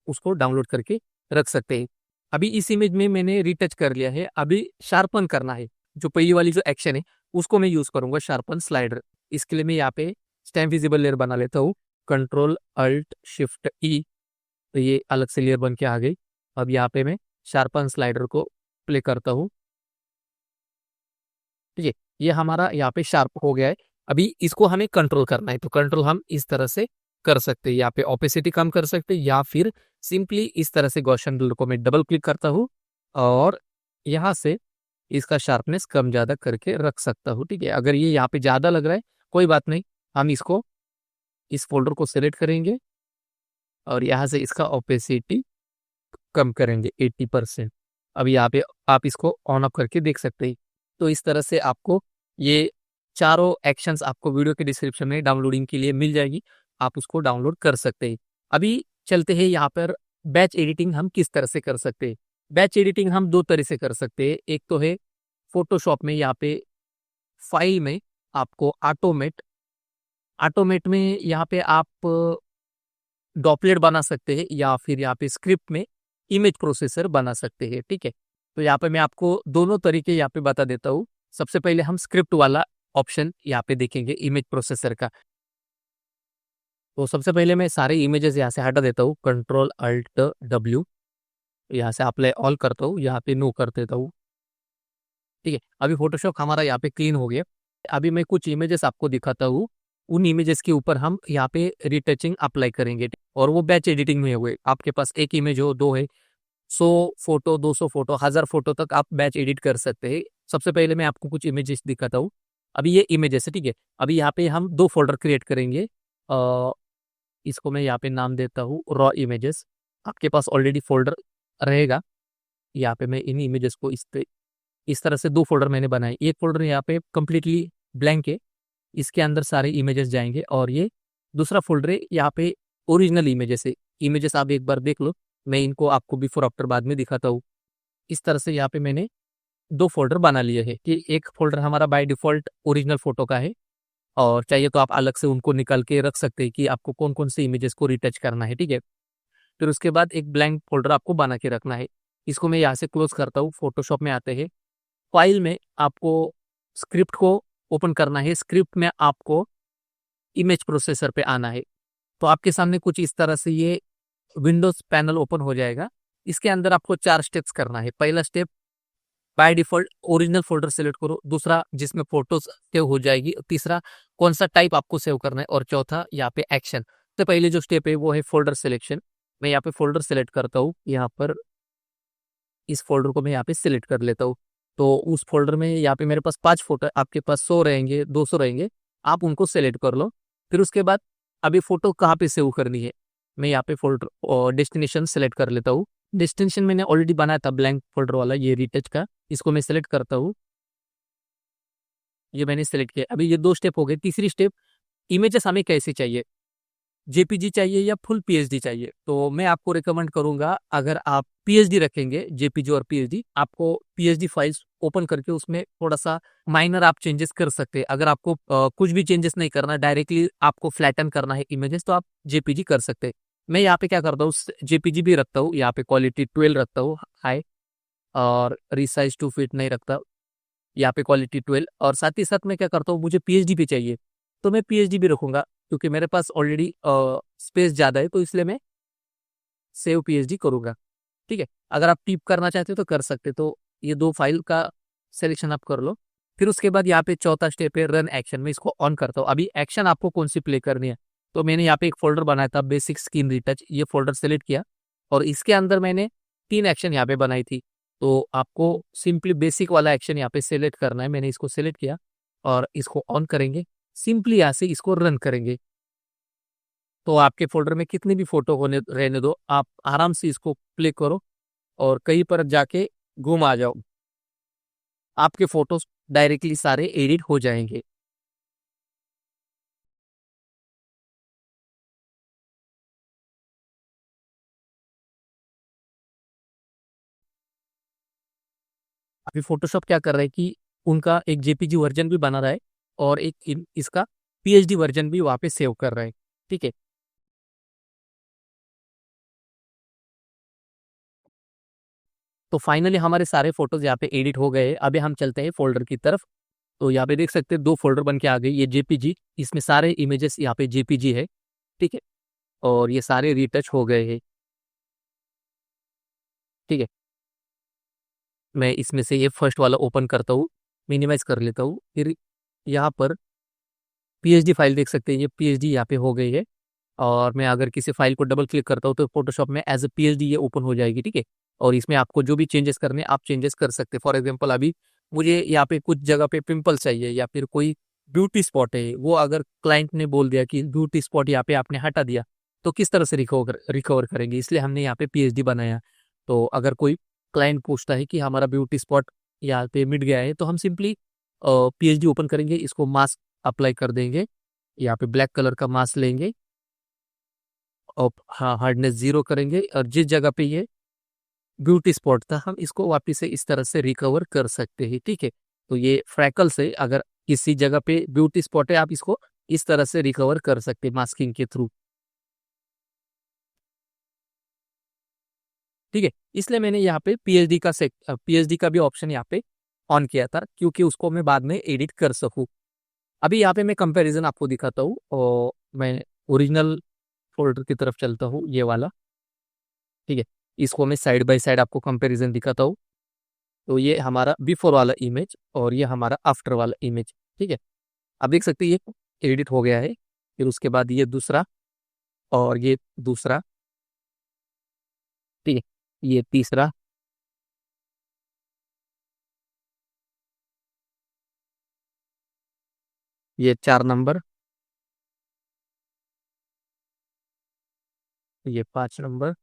उसको डाउनलोड करके रख सकते हैं। अभी इस इमेज में मैंने रिटच कर लिया है, अभी शार्पन करना है। जो पहली वाली जो एक्शन है उसको मैं यूज करूंगा, शार्पन स्लाइडर। इसके लिए मैं यहाँ पे स्टैम्प विजिबल लेयर बना लेता हूँ, कंट्रोल अल्ट शिफ्ट ई, तो ये अलग से लेयर बन के आ गई। अब यहाँ पे मैं शार्पन स्लाइडर को प्ले करता हूँ। ठीक है, ये हमारा यहाँ पे शार्प हो गया है। अभी इसको हमें कंट्रोल करना है, तो कंट्रोल हम इस तरह से कर सकते हैं। यहाँ पे ओपेसिटी कम कर सकते हैं या फिर सिंपली इस तरह से गॉसियन रूलर को मैं डबल क्लिक करता हूँ और यहाँ से इसका शार्पनेस कम ज़्यादा करके रख सकता हूँ। ठीक है, अगर ये यहाँ पे ज़्यादा लग रहा है कोई बात नहीं, हम इसको इस फोल्डर को सिलेक्ट करेंगे और यहाँ से इसका ओपेसिटी कम करेंगे 80%। अब यहाँ पे आप इसको ऑन ऑफ करके देख सकते हैं। तो इस तरह से आपको ये चारों एक्शंस आपको वीडियो के डिस्क्रिप्शन में डाउनलोडिंग के लिए मिल जाएगी, आप उसको डाउनलोड कर सकते हैं। अभी चलते हैं यहाँ पर बैच एडिटिंग हम किस तरह से कर सकते हैं। बैच एडिटिंग हम दो तरह से कर सकते हैं। एक तो है फोटोशॉप में, यहाँ पे फाइल में आपको ऑटोमेट में यहाँ पे आप डॉपलेट बना सकते हैं या फिर यहाँ पे स्क्रिप्ट में इमेज प्रोसेसर बना सकते हैं। ठीक है, तो यहाँ पे मैं आपको दोनों तरीके यहाँ पे बता देता हूँ। सबसे पहले हम स्क्रिप्ट वाला ऑप्शन यहाँ पे देखेंगे इमेज प्रोसेसर का। तो सबसे पहले मैं सारे इमेजेस यहाँ से हटा देता हूँ, कंट्रोल अल्ट डब्ल्यू, यहाँ से अप्लाई ऑल करता हूँ, यहाँ पे नो कर देता हूँ। ठीक है, अभी फोटोशॉप हमारा यहाँ पे क्लीन हो गया। अभी मैं कुछ इमेजेस आपको दिखाता हूँ, उन इमेजेस के ऊपर हम यहाँ पे रिटचिंग अप्लाई करेंगे और वो बैच एडिटिंग में हुए। आपके पास एक इमेज हो, दो है, 100 फोटो, 200 फोटो, 1000 फोटो तक आप बैच एडिट कर सकते हैं। सबसे पहले मैं आपको कुछ इमेजेस दिखाता हूँ। अभी ये इमेजेस है, ठीक है। अभी यहाँ पे हम दो फोल्डर क्रिएट करेंगे। इसको मैं यहाँ पे नाम देता हूँ रॉ इमेजेस। आपके पास ऑलरेडी फोल्डर रहेगा। यहाँ पे मैं इन इमेजेस को इस तरह से दो फोल्डर मैंने बनाए। एक फोल्डर यहाँ पे कम्प्लीटली ब्लैंक है, इसके अंदर सारे इमेजेस जाएंगे और ये दूसरा फोल्डर है, यहाँ पे ओरिजिनल इमेजेस है। इमेजेस आप एक बार देख लो, मैं इनको आपको बिफोर आफ्टर बाद में दिखाता हूँ। इस तरह से यहाँ पे मैंने दो फोल्डर बना लिए हैं कि एक फोल्डर हमारा बाय डिफॉल्ट ओरिजिनल फोटो का है और चाहिए तो आप अलग से उनको निकाल के रख सकते हैं कि आपको कौन कौन से इमेजेस को रिटच करना है। ठीक है, फिर उसके बाद एक ब्लैंक फोल्डर आपको बना के रखना है। इसको मैं यहाँ से क्लोज करता हूँ। फोटोशॉप में आते हैं, फाइल में आपको स्क्रिप्ट को ओपन करना है। स्क्रिप्ट में आपको इमेज प्रोसेसर पे आना है। तो आपके सामने कुछ इस तरह से ये विंडोज पैनल ओपन हो जाएगा। इसके अंदर आपको 4 स्टेप्स करना है। पहला step, by default original folder select करो। दूसरा, जिसमें फोटोज सेव हो जाएगी। तीसरा, कौन सा टाइप आपको सेव करना है। और चौथा, यहाँ पे एक्शन। तो पहले जो स्टेप है वो है फोल्डर सिलेक्शन। मैं यहाँ पे फोल्डर सेलेक्ट करता हूँ। यहाँ पर इस फोल्डर को मैं यहाँ पे सिलेक्ट कर लेता हूँ। तो उस फोल्डर में यहाँ पे मेरे पास 5 फोटो, आपके पास 100 रहेंगे, 200 रहेंगे, आप उनको सेलेक्ट कर लो। फिर उसके बाद अभी फोटो कहाँ पे सेव करनी है, मैं यहाँ पे फोल्डर और डेस्टिनेशन सेलेक्ट कर लेता हूँ। डेस्टिनेशन मैंने ऑलरेडी बनाया था ब्लैंक फोल्डर वाला, ये रिटच का। इसको मैं सेलेक्ट करता हूँ, ये मैंने सेलेक्ट किया। अभी ये 2 स्टेप हो गए। तीसरी स्टेप, इमेजेस हमें कैसे चाहिए, जेपीजी चाहिए या फुल पीएचडी चाहिए। तो मैं आपको रिकमेंड करूंगा, अगर आप पीएचडी रखेंगे, जेपीजी और पीएचडी, आपको पीएचडी फाइल्स ओपन करके उसमें थोड़ा सा माइनर आप चेंजेस कर सकते हैं। अगर आपको कुछ भी चेंजेस नहीं करना, डायरेक्टली आपको फ्लैटन करना है इमेजेस, तो आप जेपीजी कर सकते हैं। मैं यहाँ पे क्या करता हूँ, जेपीजी भी रखता हूँ, यहाँ पे क्वालिटी 12 रखता हूँ हाई, और रिसाइज 2 फीट नहीं रखता, यहाँ पे क्वालिटी 12। और साथ ही साथ मैं क्या करता हूँ, मुझे पीएचडी पे चाहिए तो मैं पीएचडी भी रखूंगा, क्योंकि मेरे पास ऑलरेडी स्पेस ज़्यादा है, तो इसलिए मैं सेव पीएचडी करूंगा। ठीक है, अगर आप टिप करना चाहते हो तो कर सकते, तो ये 2 फाइल का सिलेक्शन आप कर लो। फिर उसके बाद यहाँ पे चौथा स्टेप है रन एक्शन। में इसको ऑन करता हूँ। अभी एक्शन आपको कौन सी प्ले करनी है, तो मैंने यहाँ पे एक फोल्डर बनाया था बेसिक स्किन रिटच, ये फोल्डर सेलेक्ट किया और इसके अंदर मैंने 3 एक्शन यहाँ पे बनाई थी। तो आपको सिंपली बेसिक वाला एक्शन यहाँ पे सेलेक्ट करना है। मैंने इसको सेलेक्ट किया और इसको ऑन करेंगे, सिंपली यहाँ से इसको रन करेंगे। तो आपके फोल्डर में कितनी भी फोटो होने रहने दो, आप आराम से इसको प्ले करो और कहीं पर जाके घूम आ जाओ, आपके फोटोज डायरेक्टली सारे एडिट हो जाएंगे। अभी फोटोशॉप क्या कर रहा है कि उनका एक जेपीजी वर्जन भी बना रहा है और एक इसका पीएचडी वर्जन भी वहां पे सेव कर रहा है। ठीक है, तो फाइनली हमारे सारे फोटोज यहाँ पे एडिट हो गए। अभी हम चलते हैं फोल्डर की तरफ। तो यहाँ पे देख सकते हैं 2 फोल्डर बन के आ गए, ये जेपीजी, इसमें सारे इमेजेस यहाँ पे जेपीजी है। ठीक है, और ये सारे रीटच हो गए हैं। ठीक है, मैं इसमें से ये फर्स्ट वाला ओपन करता हूँ, मिनिमाइज कर लेता हूँ। फिर यहाँ पर पीएचडी फाइल देख सकते हैं, ये पीएचडी यहाँ पे हो गई है। और मैं अगर किसी फाइल को डबल क्लिक करता हूँ तो फोटोशॉप में एज ए पीएचडी ये ओपन हो जाएगी। ठीक है, और इसमें आपको जो भी चेंजेस करने आप चेंजेस कर सकते हैं। फॉर एग्जांपल अभी मुझे यहाँ पे कुछ जगह पे पिंपल चाहिए या फिर कोई ब्यूटी स्पॉट है, वो अगर क्लाइंट ने बोल दिया कि ब्यूटी स्पॉट यहाँ पे आपने हटा दिया, तो किस तरह से रिकवर करेंगे, इसलिए हमने यहाँ पे पीएचडी बनाया। तो अगर कोई क्लाइंट पूछता है कि हमारा ब्यूटी स्पॉट यहाँ पे मिट गया है, तो हम सिंपली पीएचडी ओपन करेंगे, इसको मास्क अप्लाई कर देंगे, यहाँ पे ब्लैक कलर का मास्क लेंगे और हाँ हार्डनेस 0 करेंगे और जिस जगह पे ये ब्यूटी स्पॉट था हम इसको वापस से इस तरह से रिकवर कर सकते हैं। ठीक है, तो ये फ्रैकल से अगर किसी जगह पे ब्यूटी स्पॉट है, आप इसको इस तरह से रिकवर कर सकते हैं मास्किंग के थ्रू। ठीक है, इसलिए मैंने यहाँ पे पीएचडी का भी ऑप्शन यहाँ पे ऑन किया था, क्योंकि उसको मैं बाद में एडिट कर सकूँ। अभी यहाँ पे मैं कंपैरिजन आपको दिखाता हूँ और मैं ओरिजिनल फोल्डर की तरफ चलता हूँ, ये वाला। ठीक है, इसको मैं साइड बाय साइड आपको कंपैरिजन दिखाता हूँ। तो ये हमारा बिफोर वाला इमेज और ये हमारा आफ्टर वाला इमेज। ठीक है, आप देख सकते हैं ये एडिट हो गया है। फिर उसके बाद ये दूसरा और ये दूसरा। ठीक है, ये तीसरा, ये 4 नंबर, ये 5 नंबर।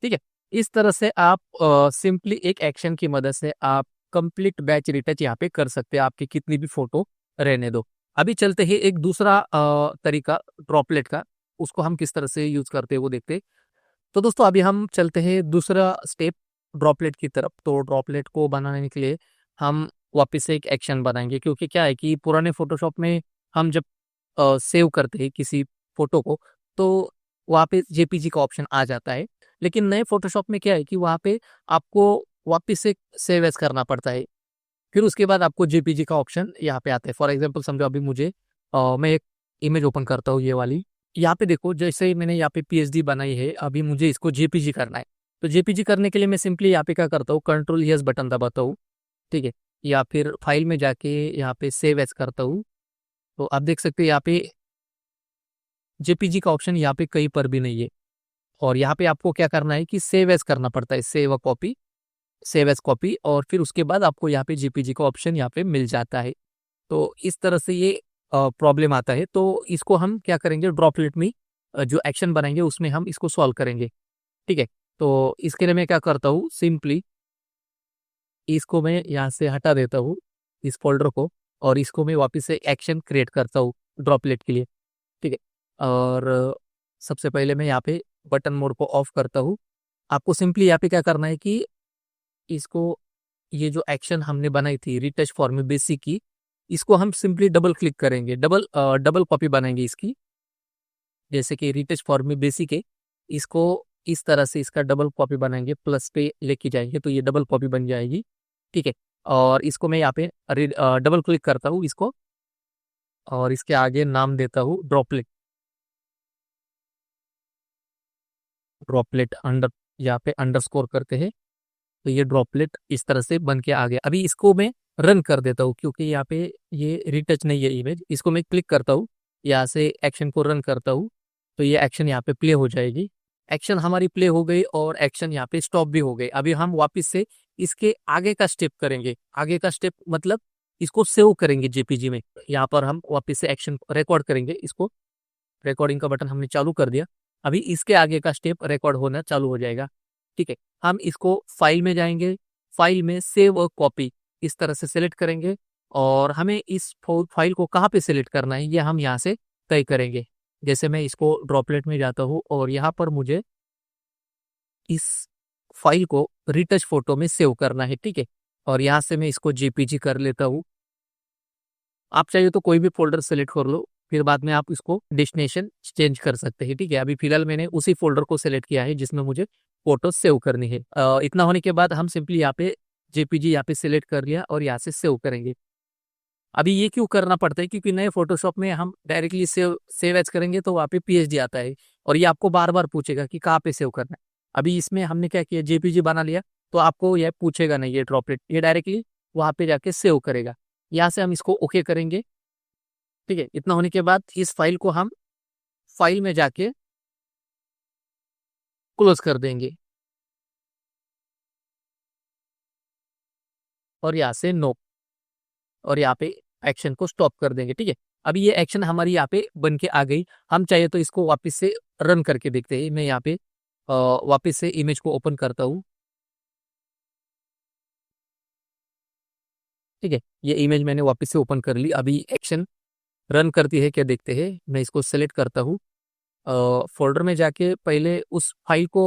ठीक है, इस तरह से आप सिंपली एक एक्शन की मदद से आप कंप्लीट बैच रिटच यहाँ पे कर सकते हैं, आपकी कितनी भी फोटो रहने दो। अभी चलते हैं एक दूसरा तरीका ड्रॉपलेट का, उसको हम किस तरह से यूज करते हैं वो देखते हैं। तो दोस्तों अभी हम चलते हैं दूसरा स्टेप ड्रॉपलेट की तरफ। तो ड्रॉपलेट को बनाने के लिए हम वापस से एक एक्शन बनाएंगे, क्योंकि क्या है कि पुराने फोटोशॉप में हम जब सेव करते हैं किसी फोटो को, तो वहाँ पे जेपीजी का ऑप्शन आ जाता है। लेकिन नए फोटोशॉप में क्या है कि वहाँ पे आपको वापस से सेव एज करना पड़ता है। फिर उसके बाद आपको जेपीजी का ऑप्शन यहाँ पे आता है। फॉर एग्जांपल समझो अभी मुझे मैं एक इमेज ओपन करता हूँ, ये वाली। यहाँ पे देखो जैसे ही मैंने यहाँ पे पीएचडी बनाई है, अभी मुझे इसको जेपीजी करना है। तो जेपीजी करने के लिए मैं सिंपली यहाँ पे क्या करता हूँ, कंट्रोल यस बटन दबाता हूँ। ठीक है, या फिर फाइल में जाके यहाँ पे सेव एज करता हूँ। तो आप देख सकते हैं यहाँ पे जेपीजी का ऑप्शन यहाँ पे कहीं पर भी नहीं है। और यहाँ पे आपको क्या करना है कि सेव एज करना पड़ता है, सेव एज कॉपी, और फिर उसके बाद आपको यहाँ पे जेपीजी का ऑप्शन यहाँ पे मिल जाता है। तो इस तरह से ये प्रॉब्लम आता है। तो इसको हम क्या करेंगे, ड्रॉपलेट में जो एक्शन बनाएंगे उसमें हम इसको सॉल्व करेंगे। ठीक है, तो इसके लिए मैं क्या करता हूँ, सिंपली इसको मैं यहाँ से हटा देता हूँ, इस फोल्डर को, और इसको मैं वापस से एक्शन क्रिएट करता हूँ ड्रॉपलेट के लिए। ठीक है, और सबसे पहले मैं यहाँ पे बटन मोड को ऑफ करता हूँ। आपको सिंपली यहाँ पे क्या करना है कि इसको, ये जो एक्शन हमने बनाई थी रिटच फॉर्म बेसिक की, इसको हम सिंपली डबल क्लिक करेंगे, डबल कॉपी बनाएंगे इसकी। जैसे कि रिटच फॉर्म में बेसिक है, इसको इस तरह से इसका डबल कॉपी बनाएंगे, प्लस पे लेके जाएंगे तो ये डबल कॉपी बन जाएगी। ठीक है, और इसको मैं यहाँ पे डबल क्लिक करता हूँ इसको, और इसके आगे नाम देता हूँ ड्रॉपलेट। ड्रॉपलेट अंडर, यहाँ पे अंडरस्कोर करते हैं। तो ये ड्रॉपलेट इस तरह से बन के आ गया। अभी इसको मैं रन कर देता हूँ, क्योंकि यहाँ पे ये रिटच नहीं है इमेज। इसको मैं क्लिक करता हूँ यहाँ से एक्शन को रन करता हूँ तो ये एक्शन यहाँ पे प्ले हो जाएगी। एक्शन हमारी प्ले हो गई और एक्शन यहाँ पे स्टॉप भी हो गई। अभी हम वापस से इसके आगे का स्टेप करेंगे। आगे का स्टेप मतलब इसको सेव करेंगे जेपीजी में। यहाँ पर हम वापस से एक्शन रिकॉर्ड करेंगे। इसको रिकॉर्डिंग का बटन हमने चालू कर दिया। अभी इसके आगे का स्टेप रिकॉर्ड होना चालू हो जाएगा। ठीक है, हम इसको फाइल में जाएंगे, फाइल में सेव अ कॉपी इस तरह से सिलेक्ट करेंगे और हमें इस फाइल को कहाँ पे सिलेक्ट करना है ये हम यहाँ से तय करेंगे। जैसे मैं इसको ड्रॉपलेट में जाता हूँ और यहाँ पर मुझे इस फाइल को रिटच फोटो में सेव करना है। ठीक है, और यहाँ से मैं इसको जेपीजी कर लेता हूँ। आप चाहिए तो कोई भी फोल्डर सेलेक्ट कर लो, फिर बाद में आप इसको डेस्टिनेशन चेंज कर सकते हैं। ठीक है, अभी फिलहाल मैंने उसी फोल्डर को सेलेक्ट किया है जिसमें मुझे फोटो सेव करनी है। इतना होने के बाद हम सिंपली यहाँ पे जेपीजी यहाँ पे सिलेक्ट कर लिया और यहाँ से सेव करेंगे। अभी ये क्यों करना पड़ता है, क्योंकि नए फोटोशॉप में हम डायरेक्टली सेव एज करेंगे तो वहाँ पे पीएचडी आता है और ये आपको बार बार पूछेगा कि कहाँ पे सेव करना है। अभी इसमें हमने क्या किया, जेपीजी बना लिया तो आपको यह पूछेगा नहीं, ये ड्रॉपलेट ये डायरेक्टली वहाँ पे जाके सेव करेगा। यहाँ से हम इसको ओके करेंगे। ठीक है, इतना होने के बाद इस फाइल को हम फाइल में जाके क्लोज कर देंगे और यहाँ से नो और यहाँ पे एक्शन को स्टॉप कर देंगे। ठीक है, अभी ये एक्शन हमारी यहाँ पे बन के आ गई। हम चाहे तो इसको वापस से रन करके देखते हैं। मैं यहाँ पे वापस से इमेज को ओपन करता हूँ। ठीक है, ये इमेज मैंने वापस से ओपन कर ली। अभी एक्शन रन करती है क्या देखते हैं। मैं इसको सेलेक्ट करता हूँ, फोल्डर में जाके पहले उस फाइल को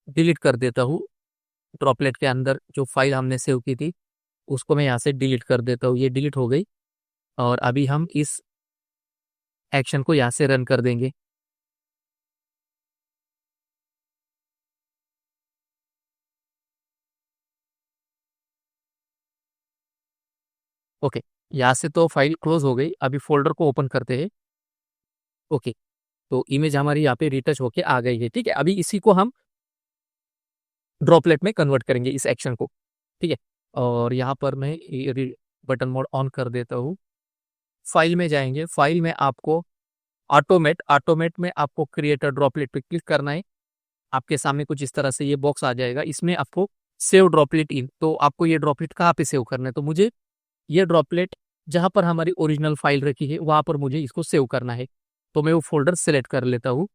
डिलीट कर देता हूँ। ड्रॉपलेट के अंदर जो फाइल हमने सेव की थी उसको मैं यहाँ से डिलीट कर देता हूँ। ये डिलीट हो गई और अभी हम इस एक्शन को यहाँ से रन कर देंगे। ओके, यहाँ से तो फाइल क्लोज हो गई। अभी फोल्डर को ओपन करते हैं। ओके, तो इमेज हमारी यहाँ पे रिटच होके आ गई है। ठीक है, अभी इसी को हम ड्रॉपलेट में कन्वर्ट करेंगे इस एक्शन को। ठीक है, और यहाँ पर मैं बटन मोड ऑन कर देता हूँ। फाइल में जाएंगे, फाइल में आपको ऑटोमेट ऑटोमेट में आपको क्रिएटर ड्रॉपलेट पे क्लिक करना है। आपके सामने कुछ इस तरह से ये बॉक्स आ जाएगा। इसमें आपको सेव ड्रॉपलेट इन, तो आपको ये ड्रॉपलेट कहाँ पे सेव करना है, तो मुझे ये ड्रॉपलेट जहाँ पर हमारी ओरिजिनल फाइल रखी है वहाँ पर मुझे इसको सेव करना है। तो मैं वो फोल्डर सेलेक्ट कर लेता हूँ।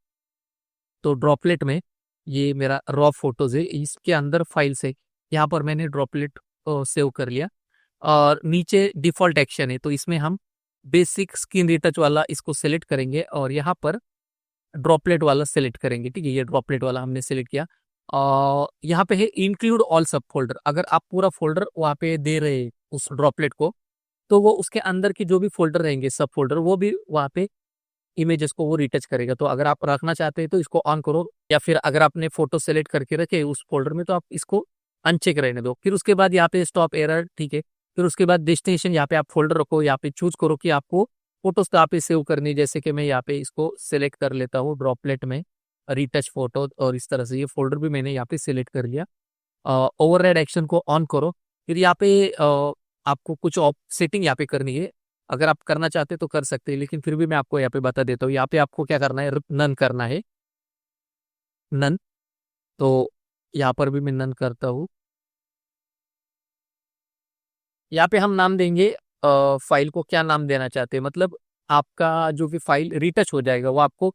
तो ड्रॉपलेट में ये मेरा रॉ फोटोज है, इसके अंदर फाइल से यहाँ पर मैंने ड्रॉपलेट सेव कर लिया और नीचे डिफॉल्ट एक्शन है तो इसमें हम बेसिक स्क्रीन रिटच वाला इसको सेलेक्ट करेंगे और यहाँ पर ड्रॉपलेट वाला सेलेक्ट करेंगे। ठीक है, ये ड्रॉपलेट वाला हमने सेलेक्ट किया और यहाँ पे है इंक्लूड ऑल सब फोल्डर। अगर आप पूरा फोल्डर वहाँ पे दे रहे हैं उस ड्रॉपलेट को तो वो उसके अंदर के जो भी फोल्डर रहेंगे सब फोल्डर वो भी वहाँ पे इमेजेस को वो रिटच करेगा। तो अगर आप रखना चाहते हैं तो इसको ऑन करो, या फिर अगर आपने फोटो सेलेक्ट करके रखे उस फोल्डर में तो आप इसको अनचेक रहने दो। फिर उसके बाद यहाँ पे स्टॉप एरर। ठीक है, फिर उसके बाद डेस्टिनेशन यहाँ पे आप फोल्डर रखो, यहाँ पे चूज करो कि आपको फोटोज कहाँ पे सेव करनी। जैसे कि मैं यहाँ पे इसको सेलेक्ट कर लेता हूँ ड्रॉपलेट में रिटच फोटो और इस तरह से ये फोल्डर भी मैंने यहाँ पे सिलेक्ट कर लिया। ओवरराइड एक्शन को ऑन करो। फिर यहाँ पे आपको कुछ सेटिंग यहाँ पे करनी है। अगर आप करना चाहते तो कर सकते हैं, लेकिन फिर भी मैं आपको यहाँ पे बता देता हूँ। यहाँ पे आपको क्या करना है, नन करना है, नन। तो यहाँ पर भी मैं नन करता हूँ। यहाँ पे हम नाम देंगे फाइल को, क्या नाम देना चाहते हैं, मतलब आपका जो भी फाइल रिटच हो जाएगा वो आपको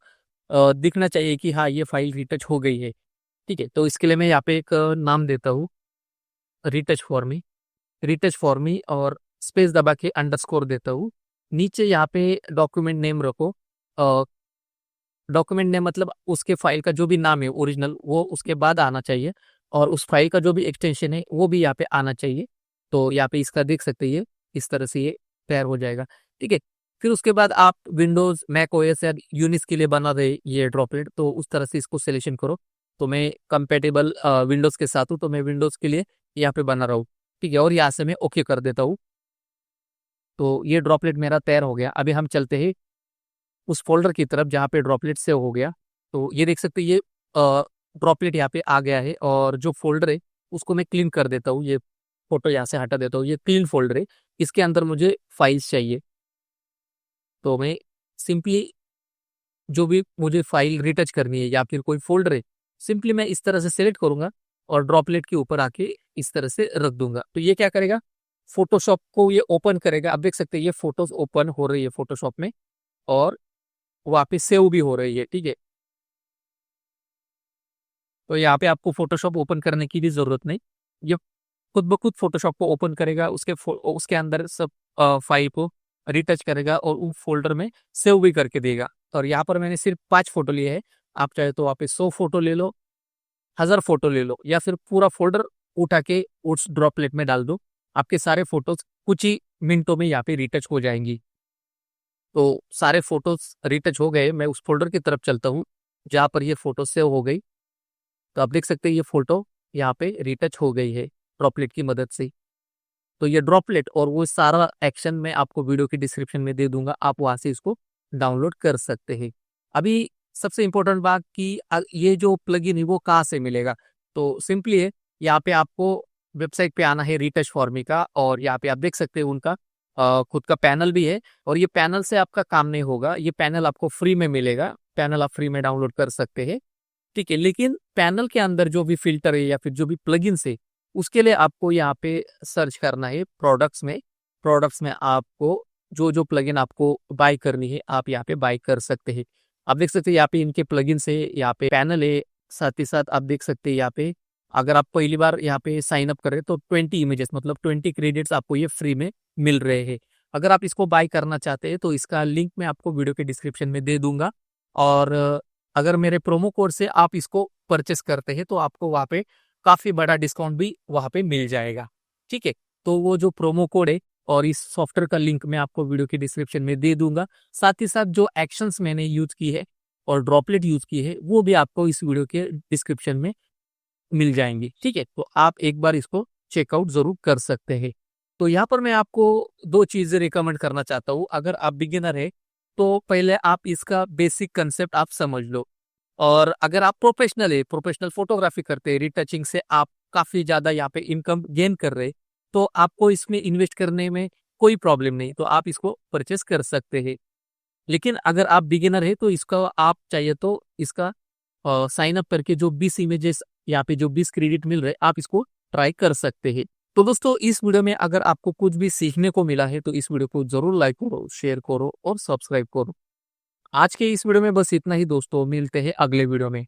दिखना चाहिए कि हाँ ये फाइल रिटच हो गई है। ठीक है, तो इसके लिए मैं यहाँ पे एक नाम देता हूँ, retouch for me, retouch for me और स्पेस दबा के अंडरस्कोर देता हूँ। नीचे यहाँ पे डॉक्यूमेंट नेम रखो। डॉक्यूमेंट नेम मतलब उसके फाइल का जो भी नाम है ओरिजिनल वो उसके बाद आना चाहिए और उस फाइल का जो भी एक्सटेंशन है वो भी यहाँ पे आना चाहिए। तो यहाँ पे इसका देख सकते हैं, ये इस तरह से ये तैयार हो जाएगा। ठीक है, फिर उसके बाद आप विंडोज मैक ओएस या यूनिक्स के लिए बना रहे ये ड्रॉपलेट तो उस तरह से इसको सिलेक्शन करो। तो मैं कंपेटेबल विंडोज के साथ हूँ तो मैं विंडोज के लिए यहाँ पे बना रहा हूँ। ठीक है, और यहाँ से मैं ओके कर देता हूँ। तो ये ड्रॉपलेट मेरा तैयार हो गया। अभी हम चलते हैं उस फोल्डर की तरफ जहाँ पे ड्रॉपलेट सेव हो गया। तो ये देख सकते हैं ये ड्रॉपलेट यहाँ पे आ गया है और जो फोल्डर है उसको मैं क्लीन कर देता हूँ। ये फोटो यहाँ से हटा देता हूँ। ये क्लीन फोल्डर है, इसके अंदर मुझे फाइल्स चाहिए। तो मैं सिंपली जो भी मुझे फाइल रिटच करनी है या फिर कोई फोल्डर है, सिंपली मैं इस तरह से सेलेक्ट करूंगा और ड्रॉपलेट के ऊपर आके इस तरह से रख दूंगा। तो ये क्या करेगा, फोटोशॉप को ये ओपन करेगा। आप देख सकते हैं ये फोटोज ओपन हो रही है फोटोशॉप में और वहाँ पे सेव भी हो रही है। ठीक है, तो यहाँ पे आपको फोटोशॉप ओपन करने की भी जरूरत नहीं, ये खुद ब खुद फोटोशॉप को ओपन करेगा, उसके अंदर सब फाइल को रिटच करेगा और उस फोल्डर में सेव भी करके देगा। और यहाँ पर मैंने सिर्फ 5 फोटो लिए हैं, आप चाहे तो वहाँ पे 100 फोटो ले लो, 1000 फोटो ले लो, या फिर पूरा फोल्डर उठा के उस ड्रॉपलेट में डाल दो। आपके सारे फोटोज कुछ ही मिनटों में यहाँ पे रिटच हो जाएंगी। तो सारे फोटोज रिटच हो गए, मैं उस फोल्डर की तरफ चलता हूँ जहाँ पर ये फोटो सेव हो गई। तो आप देख सकते हैं ये फोटो यहाँ पे रिटच हो गई है ड्रॉपलेट की मदद से। तो ये ड्रॉपलेट और वो सारा एक्शन मैं आपको वीडियो की डिस्क्रिप्शन में दे दूंगा, आप वहां से इसको डाउनलोड कर सकते हैं। अभी सबसे इम्पोर्टेंट बात कि ये जो प्लगइन है वो कहाँ से मिलेगा। तो सिंपली है, यहाँ पे आपको वेबसाइट पे आना है रिटच फॉर्मी का, और यहाँ पे आप देख सकते हैं उनका खुद का पैनल भी है। और ये पैनल से आपका काम नहीं होगा, ये पैनल आपको फ्री में मिलेगा, पैनल आप फ्री में डाउनलोड कर सकते हैं। ठीक है, लेकिन पैनल के अंदर जो भी फिल्टर है या फिर जो भी प्लगइन्स है उसके लिए आपको यहाँ पे सर्च करना है प्रोडक्ट्स में आपको जो जो प्लगइन आपको बाय करनी है आप यहाँ पे बाय कर सकते हैं। आप देख सकते हैं यहाँ पे इनके प्लगइन्स है, यहाँ पे पैनल है, साथ ही साथ आप देख सकते हैं यहाँ पे अगर आप पहली बार यहाँ पे साइन अप कर रहे हैं तो 20 इमेजेस मतलब 20 क्रेडिट्स आपको ये फ्री में मिल रहे हैं। अगर आप इसको बाय करना चाहते हैं तो इसका लिंक मैं आपको वीडियो के डिस्क्रिप्शन में दे दूंगा। और अगर मेरे प्रोमो कोड से आप इसको परचेस करते हैं तो आपको वहाँ पे काफी बड़ा डिस्काउंट भी वहाँ पे मिल जाएगा। ठीक है, तो वो जो प्रोमो कोड है और इस सॉफ्टवेयर का लिंक मैं आपको वीडियो के डिस्क्रिप्शन में दे दूंगा। साथ ही साथ जो एक्शंस मैंने यूज की है और ड्रॉपलेट यूज की है वो भी आपको इस वीडियो के डिस्क्रिप्शन में मिल जाएंगी। ठीक है, तो आप एक बार इसको चेकआउट जरूर कर सकते हैं। तो यहाँ पर मैं आपको 2 चीजें रिकमेंड करना चाहता हूँ। अगर आप बिगिनर है तो पहले आप इसका बेसिक कंसेप्ट आप समझ लो, और अगर आप प्रोफेशनल है, प्रोफेशनल फोटोग्राफी करते हैं, रिटचिंग से आप काफी ज्यादा यहाँ पे इनकम गेन कर रहे हैं, तो आपको इसमें इन्वेस्ट करने में कोई प्रॉब्लम नहीं, तो आप इसको परचेस कर सकते हैं। लेकिन अगर आप बिगिनर है तो इसका आप चाहिए तो इसका साइन अप करके जो 20 इमेजेस यहाँ पे जो 20 क्रेडिट मिल रहे आप इसको ट्राई कर सकते हैं। तो दोस्तों इस वीडियो में अगर आपको कुछ भी सीखने को मिला है तो इस वीडियो को जरूर लाइक करो, शेयर करो और सब्सक्राइब करो। आज के इस वीडियो में बस इतना ही दोस्तों, मिलते हैं अगले वीडियो में।